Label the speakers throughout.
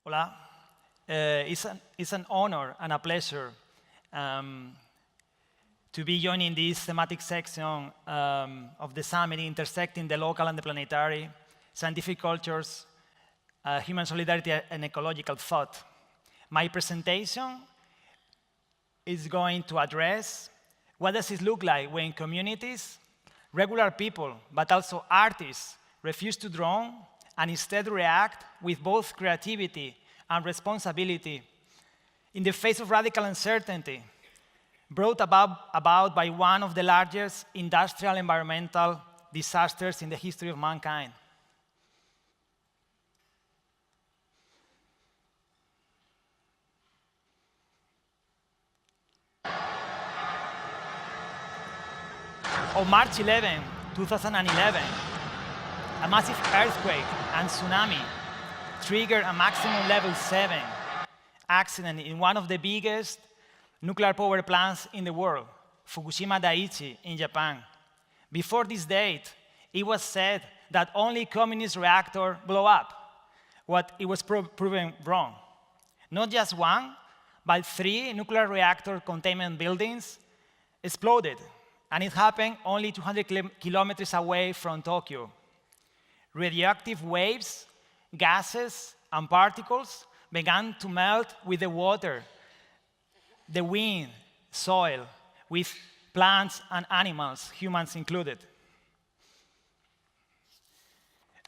Speaker 1: Hola. It's an honor and a pleasure to be joining this thematic section of the summit intersecting the local and the planetary, scientific cultures, human solidarity, and ecological thought. My presentation is going to address what does it look like when communities, regular people, but also artists refuse to drown and instead react with both creativity and responsibility in the face of radical uncertainty brought about by one of the largest industrial environmental disasters in the history of mankind. On March 11, 2011, a massive earthquake and tsunami triggered a maximum level 7 accident in one of the biggest nuclear power plants in the world, Fukushima Daiichi in Japan. Before this date, it was said that only communist reactor blow up, what it was proven wrong. Not just one, but 3 nuclear reactor containment buildings exploded, and it happened only 200 kilometers away from Tokyo. Radioactive waves, gases, and particles began to melt with the water, the wind, soil, with plants and animals, humans included.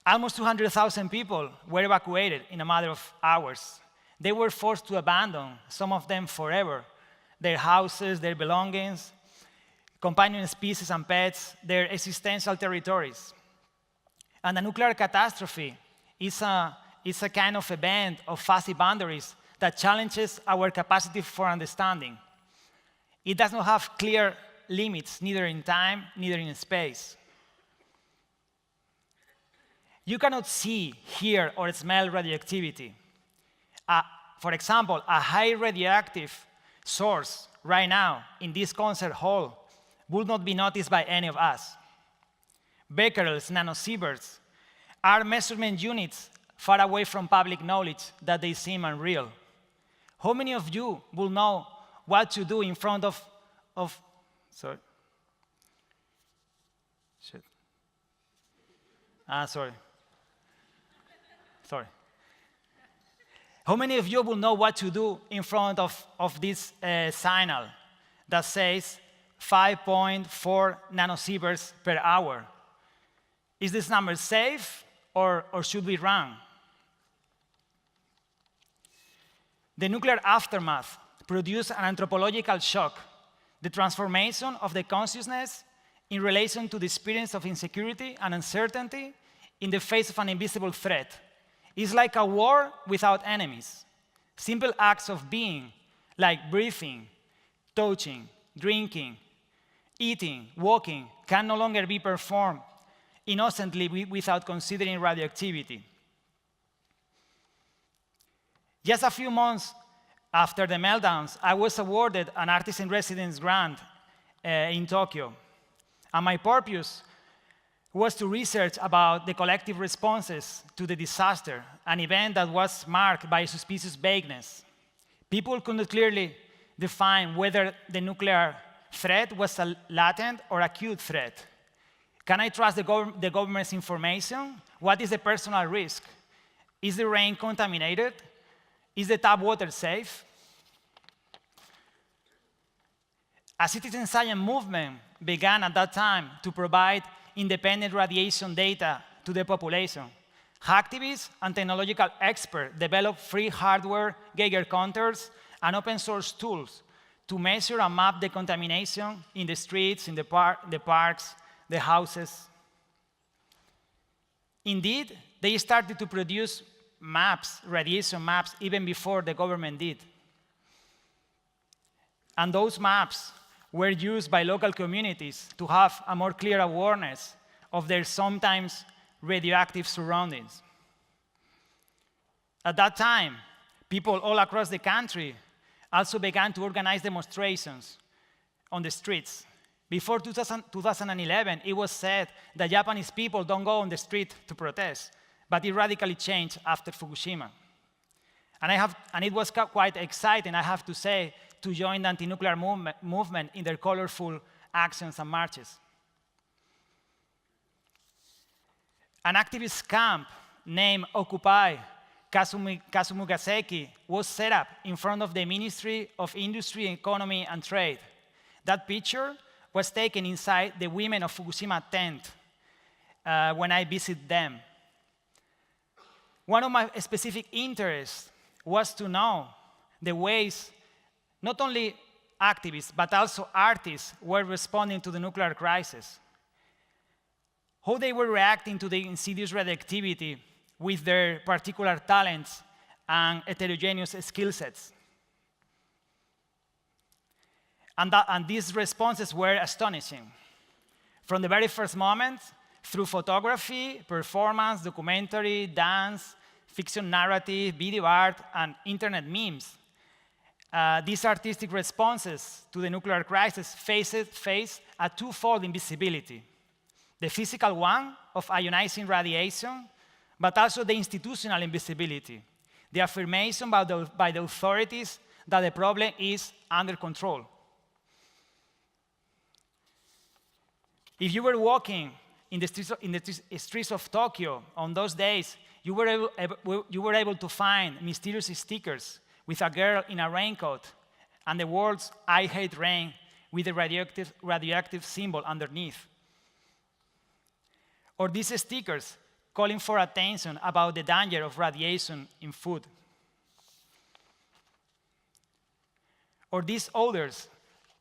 Speaker 1: Almost 200,000 people were evacuated in a matter of hours. They were forced to abandon, some of them forever, their houses, their belongings, companion species and pets, their existential territories. And a nuclear catastrophe is a kind of event of fuzzy boundaries that challenges our capacity for understanding. It does not have clear limits, neither in time, neither in space. You cannot see, hear, or smell radioactivity. For example, a high radioactive source right now in this concert hall would not be noticed by any of us. Becquerels, nanosieverts are measurement units far away from public knowledge that they seem unreal. How many of you will know what to do in front of sorry. Shit. Sorry. How many of you will know what to do in front of this signal that says 5.4 nanosieverts per hour? Is this number safe or should we run? The nuclear aftermath produced an anthropological shock, the transformation of the consciousness in relation to the experience of insecurity and uncertainty in the face of an invisible threat. It's like a war without enemies. Simple acts of being, like breathing, touching, drinking, eating, walking, can no longer be performed innocently without considering radioactivity. Just a few months after the meltdowns, I was awarded an artist in residence grant in Tokyo. And my purpose was to research about the collective responses to the disaster, an event that was marked by suspicious vagueness. People could not clearly define whether the nuclear threat was a latent or acute threat. Can I trust the government's information? What is the personal risk? Is the rain contaminated? Is the tap water safe? A citizen science movement began at that time to provide independent radiation data to the population. Hacktivists and technological experts developed free hardware, Geiger counters, and open source tools to measure and map the contamination in the streets, in the parks, the houses. Indeed, they started to produce maps, radiation maps, even before the government did. And those maps were used by local communities to have a more clear awareness of their sometimes radioactive surroundings. At that time, people all across the country also began to organize demonstrations on the streets. Before 2011, it was said that Japanese people don't go on the street to protest, but it radically changed after Fukushima. And it was quite exciting, I have to say, to join the anti-nuclear movement in their colorful actions and marches. An activist camp named Occupy Kasumigaseki was set up in front of the Ministry of Industry, Economy, and Trade. That picture was taken inside the Women of Fukushima tent when I visited them. One of my specific interests was to know the ways not only activists, but also artists were responding to the nuclear crisis, how they were reacting to the insidious radioactivity with their particular talents and heterogeneous skill sets. And these responses were astonishing. From the very first moment, through photography, performance, documentary, dance, fiction narrative, video art, and internet memes, these artistic responses to the nuclear crisis face a twofold invisibility. The physical one of ionizing radiation, but also the institutional invisibility, the affirmation by the authorities that the problem is under control. If you were walking in the streets of Tokyo on those days, you were able to find mysterious stickers with a girl in a raincoat and the words "I hate rain" with the radioactive symbol underneath. Or these stickers calling for attention about the danger of radiation in food. Or these others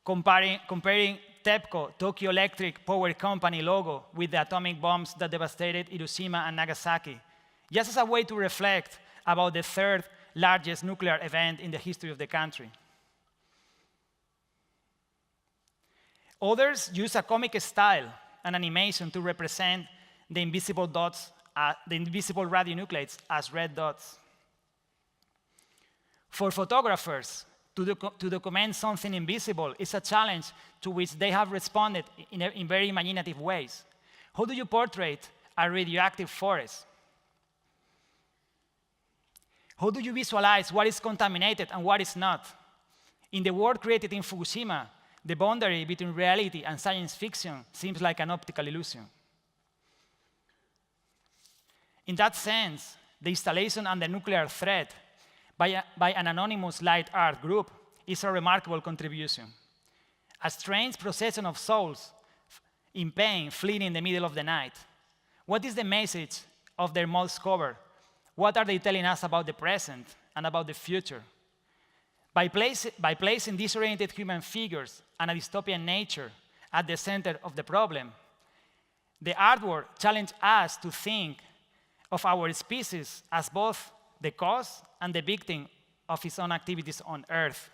Speaker 1: comparing TEPCO, Tokyo Electric Power Company logo with the atomic bombs that devastated Hiroshima and Nagasaki, just as a way to reflect about the third largest nuclear event in the history of the country. Others use a comic style and animation to represent the invisible dots, the invisible radionuclides as red dots. For photographers, to document something invisible is a challenge to which they have responded in very imaginative ways. How do you portray a radioactive forest? How do you visualize what is contaminated and what is not? In the world created in Fukushima, the boundary between reality and science fiction seems like an optical illusion. In that sense, the installation and the nuclear threat by an anonymous light art group is a remarkable contribution. A strange procession of souls in pain fleeing in the middle of the night. What is the message of their mouths covered? What are they telling us about the present and about the future? By placing disoriented human figures and a dystopian nature at the center of the problem, the artwork challenged us to think of our species as both the cause and the victim of its own activities on Earth.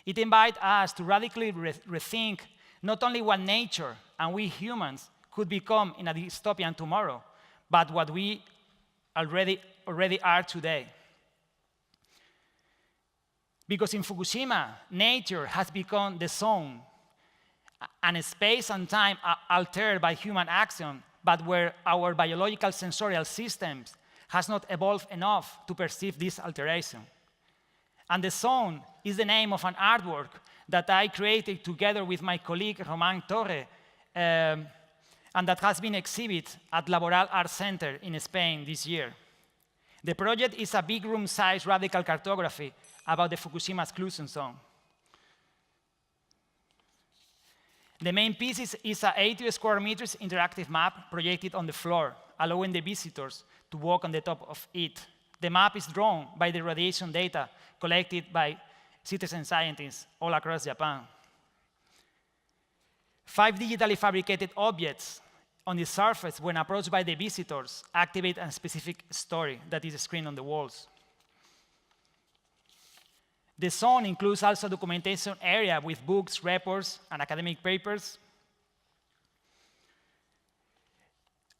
Speaker 1: It invites us to radically rethink not only what nature and we humans could become in a dystopian tomorrow, but what we already are today. Because in Fukushima, nature has become the zone, and space and time are altered by human action, but where our biological sensorial systems has not evolved enough to perceive this alteration. And the zone is the name of an artwork that I created together with my colleague Roman Torre, and that has been exhibited at Laboral Art Center in Spain this year. The project is a big room-sized radical cartography about the Fukushima exclusion zone. The main piece is a 80 square meters interactive map projected on the floor, allowing the visitors to walk on the top of it. The map is drawn by the radiation data collected by citizen scientists all across Japan. 5 digitally fabricated objects on the surface, when approached by the visitors, activate a specific story that is screened on the walls. The zone includes also a documentation area with books, reports, and academic papers.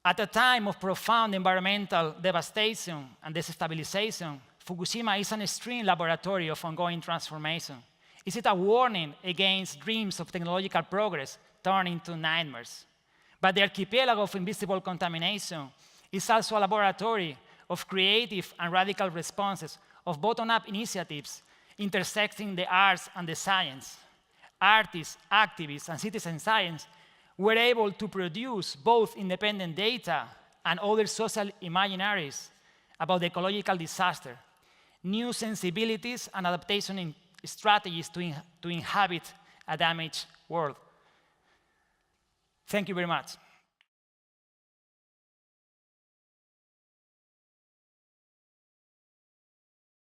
Speaker 1: At a time of profound environmental devastation and destabilization, Fukushima is an extreme laboratory of ongoing transformation. Is it a warning against dreams of technological progress turned into nightmares? But the archipelago of invisible contamination is also a laboratory of creative and radical responses of bottom-up initiatives intersecting the arts and the science. Artists, activists, and citizen science were able to produce both independent data and other social imaginaries about the ecological disaster, new sensibilities and adaptation strategies to inhabit a damaged world. Thank you very much.